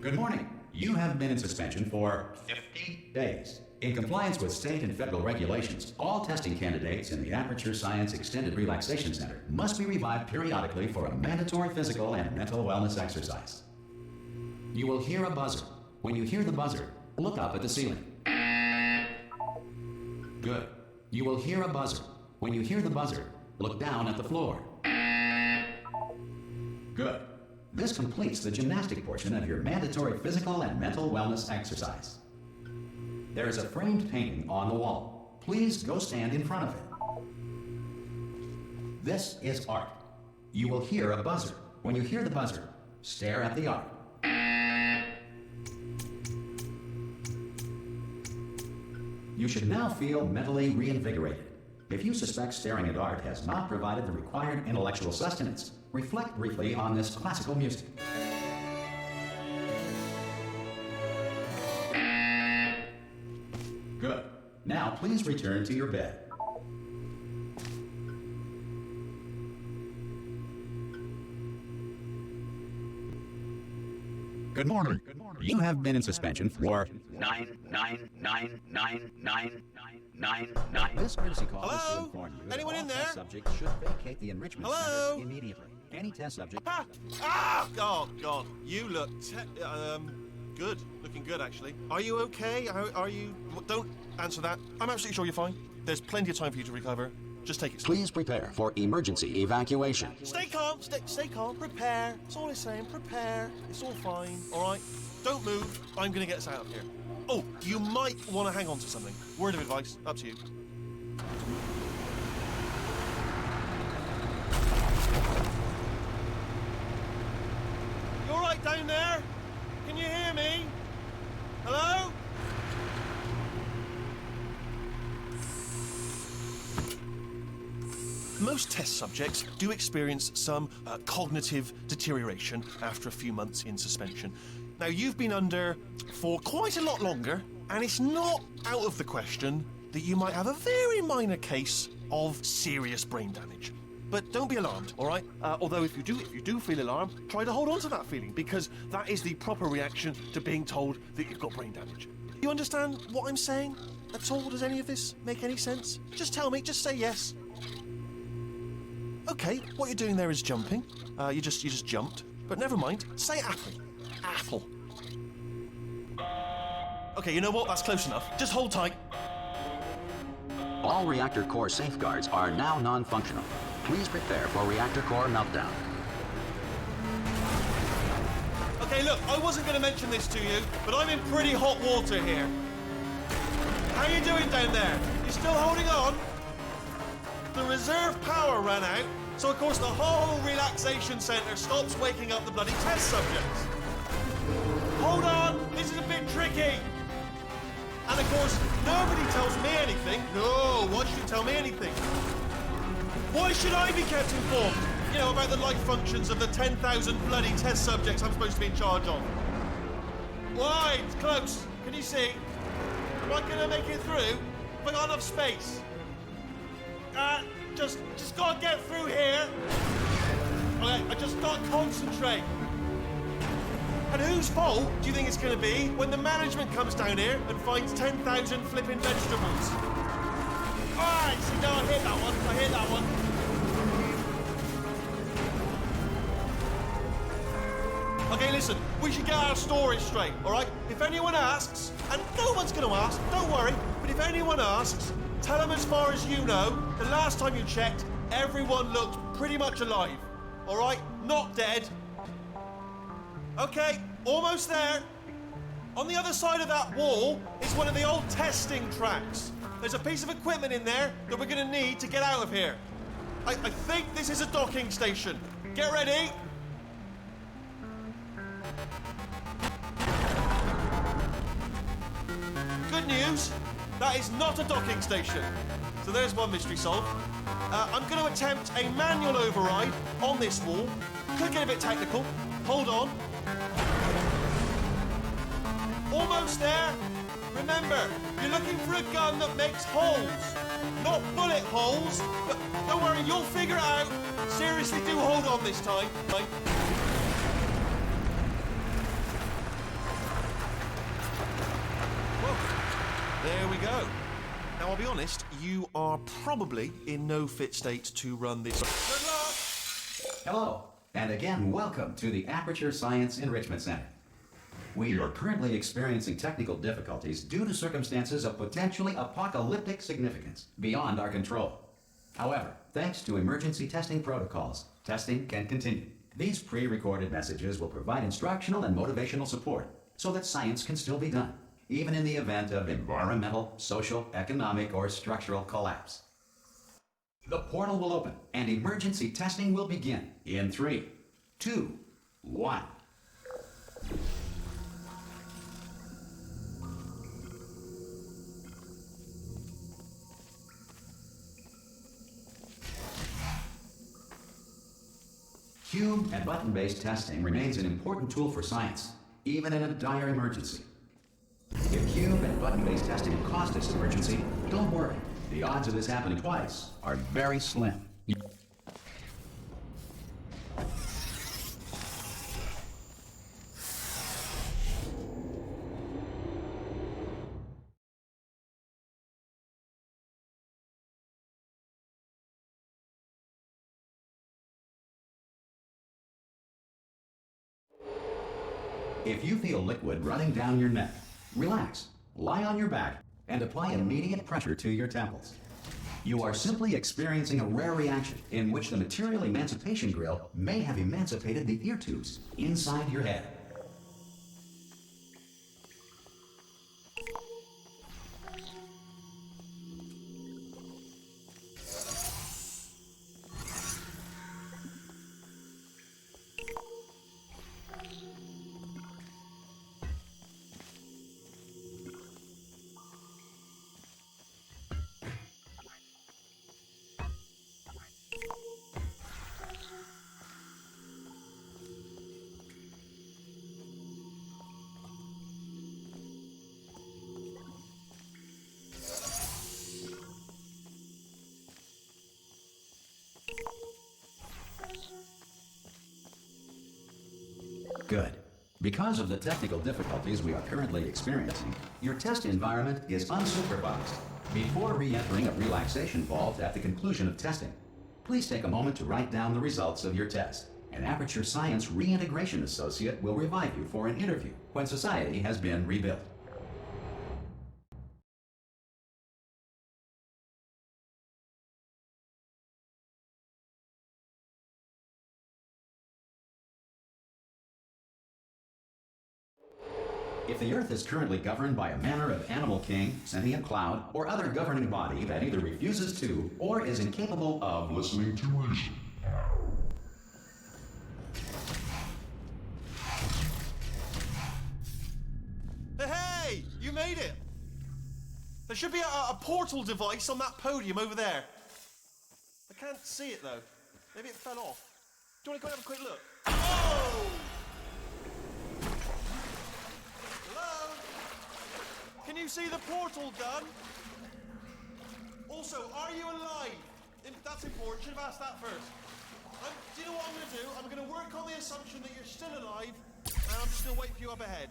Good morning. You have been in suspension for 50 days. In compliance with state and federal regulations, all testing candidates in the Aperture Science Extended Relaxation Center must be revived periodically for a mandatory physical and mental wellness exercise. You will hear a buzzer. When you hear the buzzer, look up at the ceiling. Good. You will hear a buzzer. When you hear the buzzer, look down at the floor. Good. This completes the gymnastic portion of your mandatory physical and mental wellness exercise. There is a framed painting on the wall. Please go stand in front of it. This is art. You will hear a buzzer. When you hear the buzzer, stare at the art. You should now feel mentally reinvigorated. If you suspect staring at art has not provided the required intellectual sustenance, reflect briefly on this classical music. Good. Now please return to your bed. Good morning. You have been in suspension for 9999999. This courtesy call is to inform you that Anyone all in there? test subjects should vacate the enrichment center immediately. Any test subject... Oh, God. You look good. Looking good, actually. Are you okay? Are you... Don't answer that. I'm absolutely sure you're fine. There's plenty of time for you to recover. Just take it slow. Please prepare for emergency evacuation. Stay calm. Stay calm. Prepare. That's all I'm saying. Prepare. It's all fine. All right? Don't move. I'm going to get us out of here. Oh, you might want to hang on to something. Word of advice. Up to you. You all right down there? Can you hear me? Hello? Most test subjects do experience some cognitive deterioration after a few months in suspension. Now, you've been under for quite a lot longer, and it's not out of the question that you might have a very minor case of serious brain damage. But don't be alarmed, all right? Although if you do feel alarmed, try to hold on to that feeling, because that is the proper reaction to being told that you've got brain damage. You understand what I'm saying at all? Does any of this make any sense? Just tell me, just say yes. Okay, what you're doing there is jumping. You just jumped. But never mind. Say apple. Apple. Okay, you know what? That's close enough. Just hold tight. All reactor core safeguards are now non-functional. Please prepare for reactor core meltdown. Okay, look, I wasn't going to mention this to you, but I'm in pretty hot water here. How you doing down there? You still holding on? The reserve power ran out, so of course the whole relaxation centre stops waking up the bloody test subjects. Hold on, this is a bit tricky. And of course, nobody tells me anything. No, why should you tell me anything? Why should I be kept informed? You know, about the life functions of the 10,000 bloody test subjects I'm supposed to be in charge of. Why? It's close. Can you see? Am I gonna make it through? Have I got enough space? Just gotta get through here. Okay, I just gotta concentrate. And whose fault do you think it's gonna be when the management comes down here and finds 10,000 flipping vegetables? Alright, see, no, I hit that one. Okay, listen, we should get our stories straight, alright? If anyone asks, and no one's gonna ask, don't worry, but if anyone asks, tell them as far as you know, the last time you checked, everyone looked pretty much alive. All right? Not dead. Okay, almost there. On the other side of that wall is one of the old testing tracks. There's a piece of equipment in there that we're going to need to get out of here. I think this is a docking station. Get ready. Good news. That is not a docking station. So there's one mystery solved. I'm going to attempt a manual override on this wall. Could get a bit technical. Hold on. Almost there. Remember, you're looking for a gun that makes holes. Not bullet holes, but don't worry, you'll figure it out. Seriously, do hold on this time. go. Now, I'll be honest, you are probably in no fit state to run this. Good luck! Hello, and again, welcome to the Aperture Science Enrichment Center. We are currently experiencing technical difficulties due to circumstances of potentially apocalyptic significance beyond our control. However, thanks to emergency testing protocols, testing can continue. These pre-recorded messages will provide instructional and motivational support so that science can still be done, even in the event of environmental, social, economic, or structural collapse. The portal will open and emergency testing will begin in 3, 2, 1. Cube and button-based testing remains an important tool for science, even in a dire emergency. If cube and button-based testing caused this emergency, don't worry. The odds of this happening twice are very slim. If you feel liquid running down your neck, relax, lie on your back, and apply immediate pressure to your temples. You are simply experiencing a rare reaction in which the material emancipation grill may have emancipated the ear tubes inside your head. Good. Because of the technical difficulties we are currently experiencing, your test environment is unsupervised. Before re-entering a relaxation vault at the conclusion of testing, please take a moment to write down the results of your test. An Aperture Science Reintegration Associate will revive you for an interview when society has been rebuilt. If the Earth is currently governed by a manner of animal king, sentient cloud, or other governing body that either refuses to or is incapable of listening to reason. Hey! You made it! There should be a portal device on that podium over there. I can't see it though. Maybe it fell off. Do you want to go and have a quick look? Oh! Can you see the portal gun? Also, are you alive? That's important. Should have asked that first. Do you know what I'm going to do? I'm going to work on the assumption that you're still alive, and I'm just going to wait for you up ahead.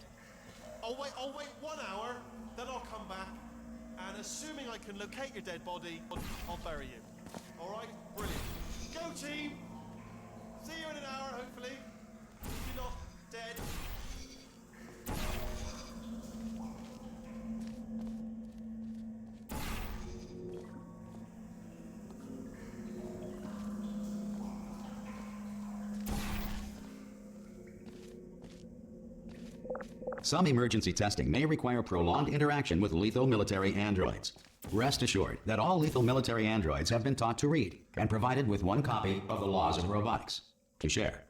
I'll wait 1 hour, then I'll come back, and assuming I can locate your dead body, I'll bury you. All right? Brilliant. Go, team! See you in an hour, hopefully. If you're not dead. Some emergency testing may require prolonged interaction with lethal military androids. Rest assured that all lethal military androids have been taught to read and provided with 1 copy of the Laws of Robotics to share.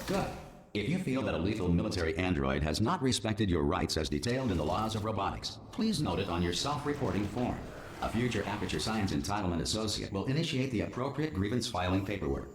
Good. If you feel that a lethal military android has not respected your rights as detailed in the Laws of Robotics, please note it on your self-reporting form. A future Aperture Science Entitlement Associate will initiate the appropriate grievance filing paperwork.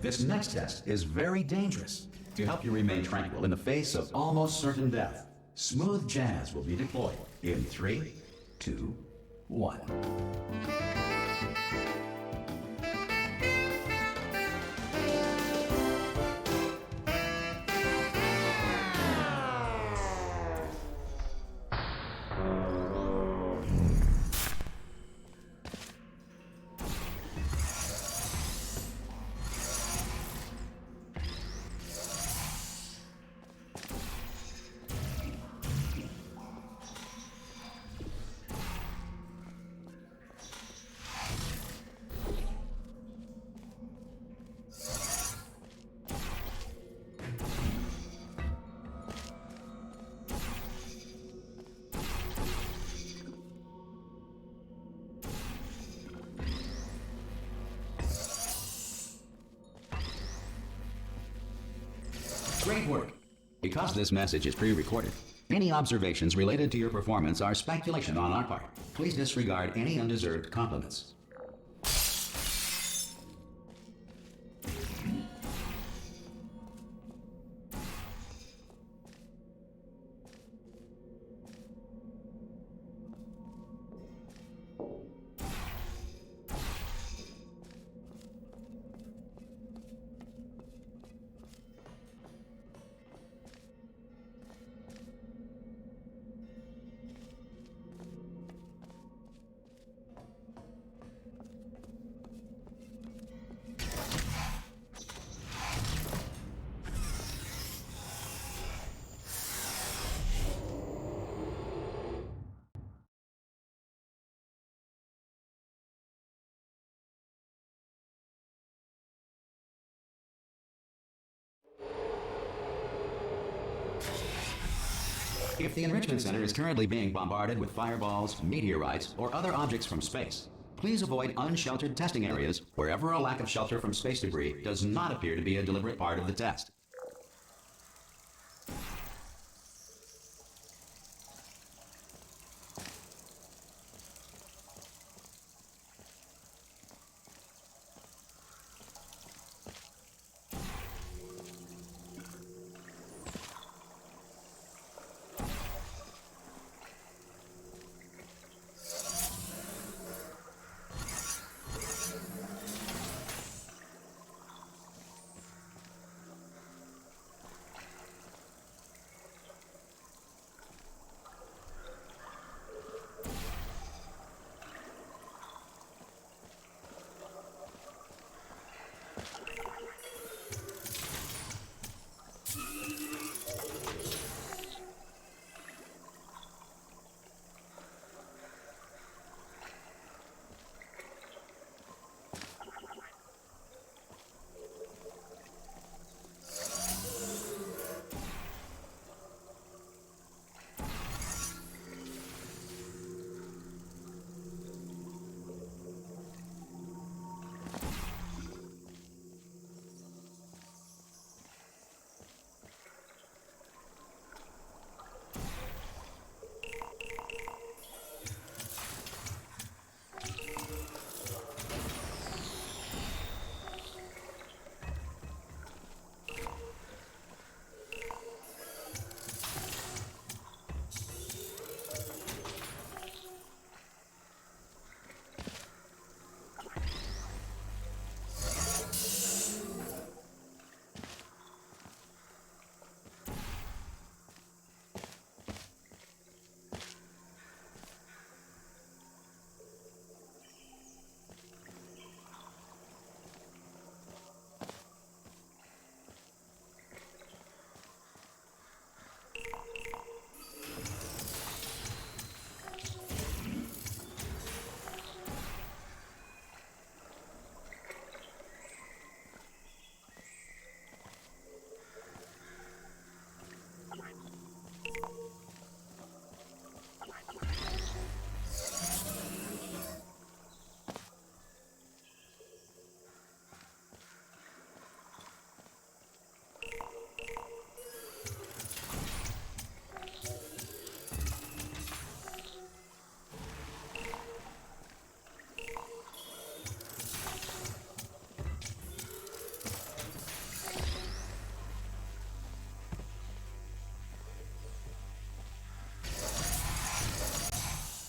This next test is very dangerous. To help you remain tranquil in the face of almost certain death, smooth jazz will be deployed in 3, 2, 1. Great work. Because this message is pre-recorded, any observations related to your performance are speculation on our part. Please disregard any undeserved compliments. If the Enrichment Center is currently being bombarded with fireballs, meteorites, or other objects from space, please avoid unsheltered testing areas wherever a lack of shelter from space debris does not appear to be a deliberate part of the test.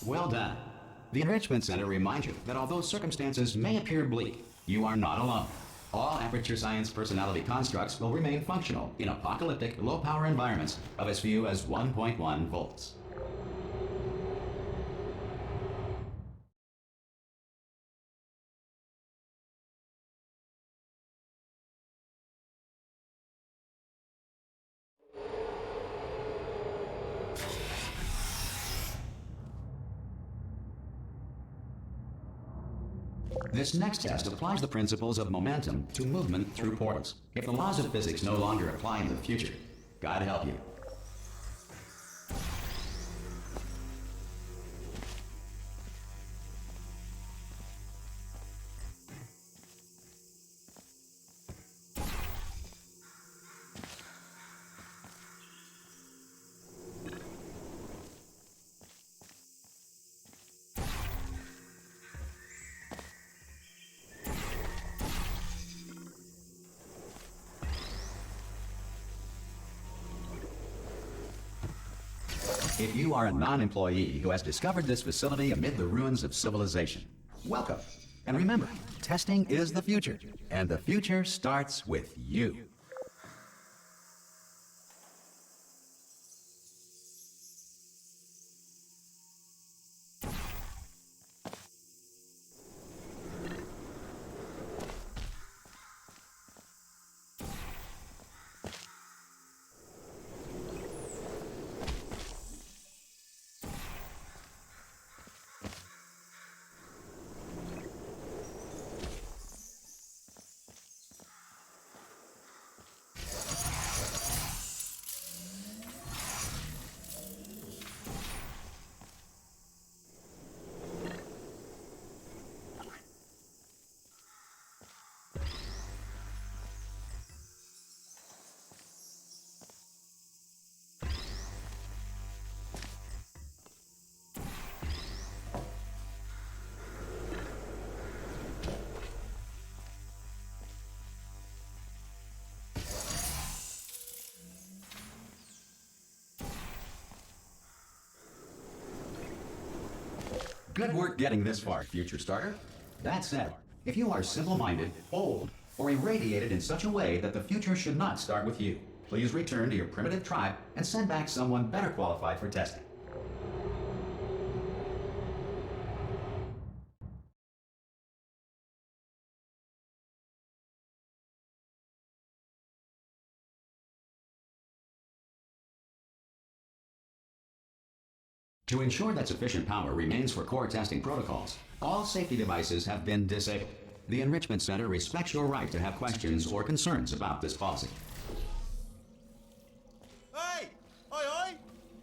Well done. The Enrichment Center reminds you that although circumstances may appear bleak, you are not alone. All Aperture Science personality constructs will remain functional in apocalyptic, low-power environments of as few as 1.1 volts. This next test applies the principles of momentum to movement through portals. If the laws of physics no longer apply in the future, God help you. If you are a non-employee who has discovered this facility amid the ruins of civilization, welcome. And remember, testing is the future, and the future starts with you. Good work getting this far, future starter. That said, if you are simple-minded, old, or irradiated in such a way that the future should not start with you, please return to your primitive tribe and send back someone better qualified for testing. To ensure that sufficient power remains for core testing protocols, all safety devices have been disabled. The Enrichment Center respects your right to have questions or concerns about this policy. Hey! Aye,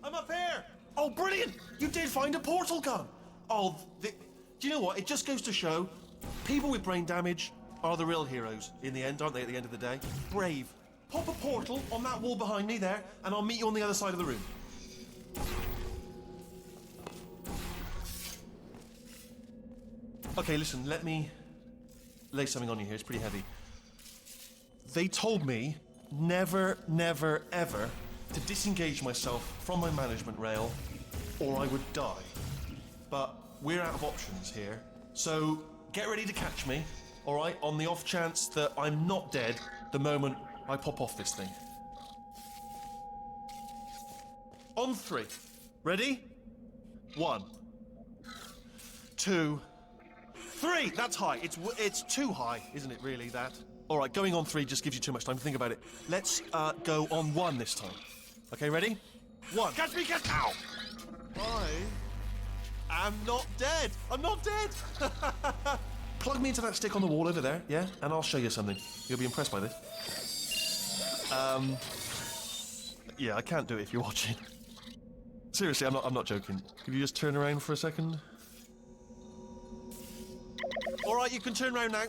I'm up here! Oh, brilliant! You did find a portal gun! Oh, do you know what? It just goes to show, people with brain damage are the real heroes in the end, aren't they, at the end of the day? Brave. Pop a portal on that wall behind me there, and I'll meet you on the other side of the room. Okay, listen, let me lay something on you here. It's pretty heavy. They told me never, never, ever to disengage myself from my management rail or I would die. But we're out of options here. So get ready to catch me, all right, on the off chance that I'm not dead the moment I pop off this thing. On 3. Ready? 1, 2, 3! That's high. It's too high, isn't it, really, that? All right, going on 3 just gives you too much time to think about it. Let's go on 1 this time. Okay, ready? 1. Catch me, catch... Ow! I am not dead. I'm not dead. Plug me into that stick on the wall over there, yeah? And I'll show you something. You'll be impressed by this. Yeah, I can't do it if you're watching. Seriously, I'm not joking. Could you just turn around for a second? All right, you can turn around now.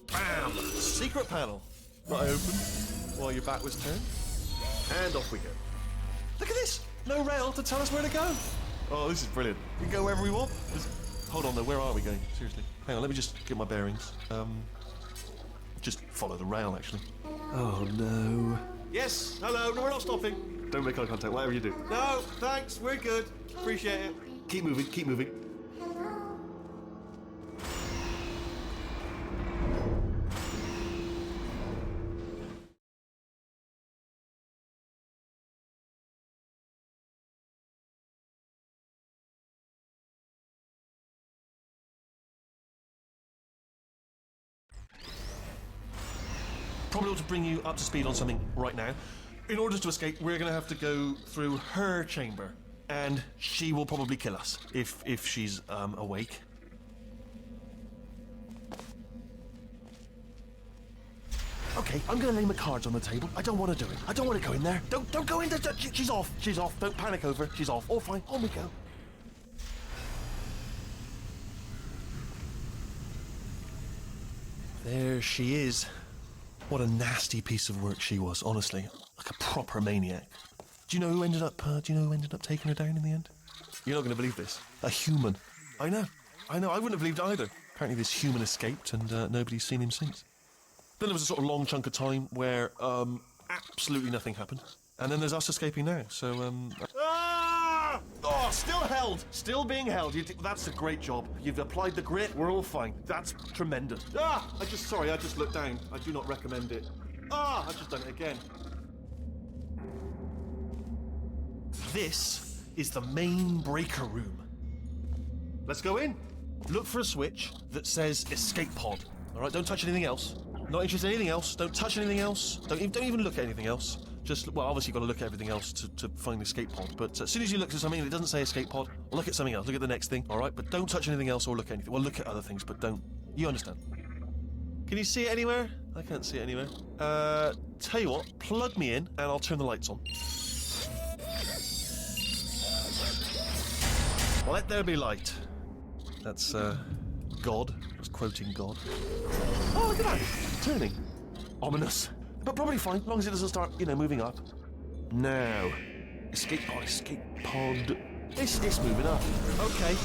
Bam! Secret panel. That I opened while your back was turned. And off we go. Look at this! No rail to tell us where to go. Oh, this is brilliant. We can go wherever we want. Hold on though, where are we going? Seriously. Hang on, let me just get my bearings. Just follow the rail, actually. Oh, no. Yes, hello, no, we're not stopping. Don't make eye contact, whatever you do. No, thanks, we're good. Appreciate it. Keep moving, keep moving. Probably ought to bring you up to speed on something right now. In order to escape, we're going to have to go through her chamber, and she will probably kill us if she's awake. Okay, I'm going to lay my cards on the table. I don't want to do it. I don't want to go in there. Don't go in there. She's off. She's off. Don't panic over. She's off. All fine. On we go. There she is. What a nasty piece of work she was, honestly. Like a proper maniac. Do you know who ended up taking her down in the end? You're not going to believe this. A human. I know. I wouldn't have believed it either. Apparently this human escaped and nobody's seen him since. Then there was a sort of long chunk of time where absolutely nothing happened. And then there's us escaping now, so Ah! Oh, still held. Still being held. That's a great job. You've applied the grit. We're all fine. That's tremendous. Ah! I just looked down. I do not recommend it. Ah! I've just done it again. This is the main breaker room. Let's go in. Look for a switch that says escape pod. All right, don't touch anything else. Not interested in anything else. Don't touch anything else. Don't even look at anything else. Just, well, obviously you've got to look at everything else to find the escape pod. But as soon as you look at something and it doesn't say escape pod, well, look at something else. Look at the next thing, all right? But don't touch anything else or look at anything. Well, look at other things, but don't. You understand? Can you see it anywhere? I can't see it anywhere. Tell you what, plug me in and I'll turn the lights on. Let there be light. That's, God. I was quoting God. Oh, look at that. Turning. Ominous. But probably fine, as long as it doesn't start, moving up. Now. Escape pod. It's moving up. Okay,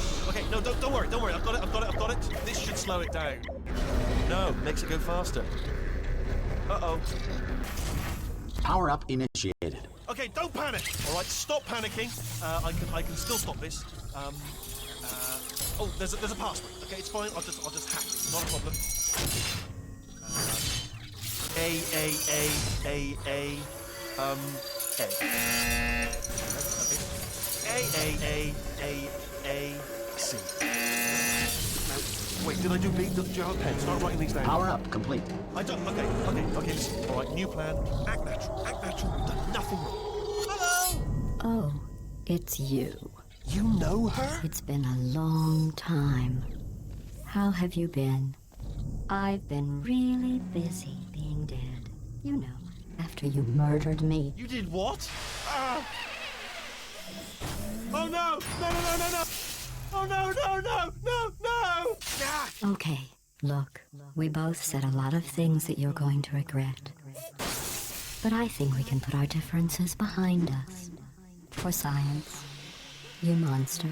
no, don't worry. I've got it. This should slow it down. No, makes it go faster. Uh-oh. Power up initiated. Okay, don't panic. All right, stop panicking. I can still stop this. Oh, there's a password. Okay, it's fine. I'll just hack it. Not a problem. A. C. Now, wait, did I do B? Do you have a pen? Start writing these down. Power up complete. I don't. Okay. Listen. All right, new plan. Act natural. We've done nothing wrong. Hello. Oh, it's you. You know her? It's been a long time. How have you been? I've been really busy being dead. You know, after you murdered me. You did what? Oh no! No! Oh no! Ah! Okay, look, we both said a lot of things that you're going to regret. But I think we can put our differences behind us. For science. You monster.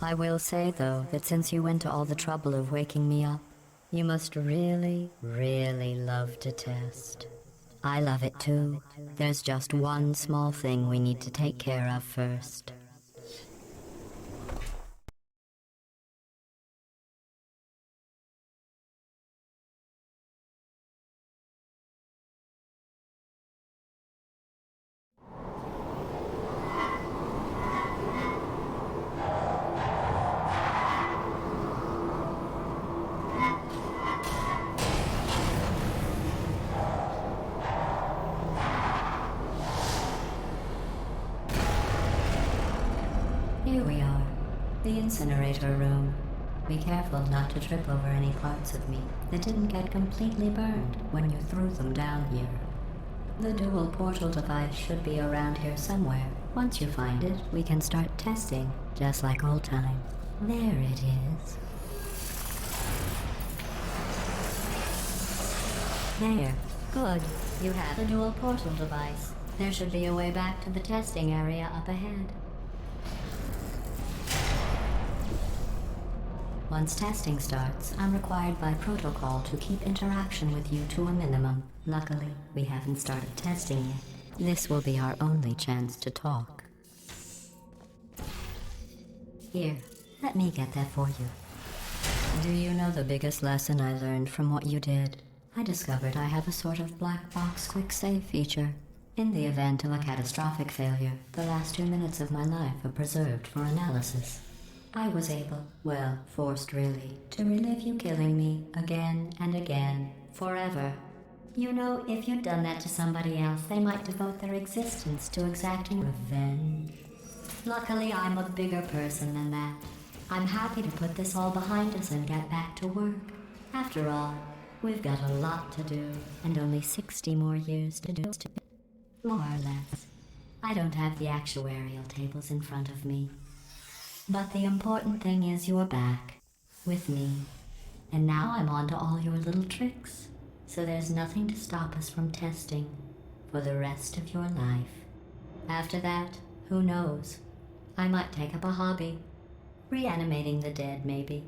I will say, though, that since you went to all the trouble of waking me up, you must really, really love to test. I love it too. There's just one small thing we need to take care of first. Here we are, the incinerator room. Be careful not to trip over any parts of me that didn't get completely burned when you threw them down here. The dual portal device should be around here somewhere. Once you find it, we can start testing, just like old times. There it is. There. Good. You have the dual portal device. There should be a way back to the testing area up ahead. Once testing starts, I'm required by protocol to keep interaction with you to a minimum. Luckily, we haven't started testing yet. This will be our only chance to talk. Here, let me get that for you. Do you know the biggest lesson I learned from what you did? I discovered I have a sort of black box quick save feature. In the event of a catastrophic failure, the last 2 minutes of my life are preserved for analysis. I was able, well, forced really, to relive you killing me again and again, forever. You know, if you'd done that to somebody else, they might devote their existence to exacting revenge. Luckily, I'm a bigger person than that. I'm happy to put this all behind us and get back to work. After all, we've got a lot to do, and only 60 more years to do. More or less. I don't have the actuarial tables in front of me. But the important thing is you're back, with me. And now I'm on to all your little tricks. So there's nothing to stop us from testing for the rest of your life. After that, who knows? I might take up a hobby. Reanimating the dead, maybe.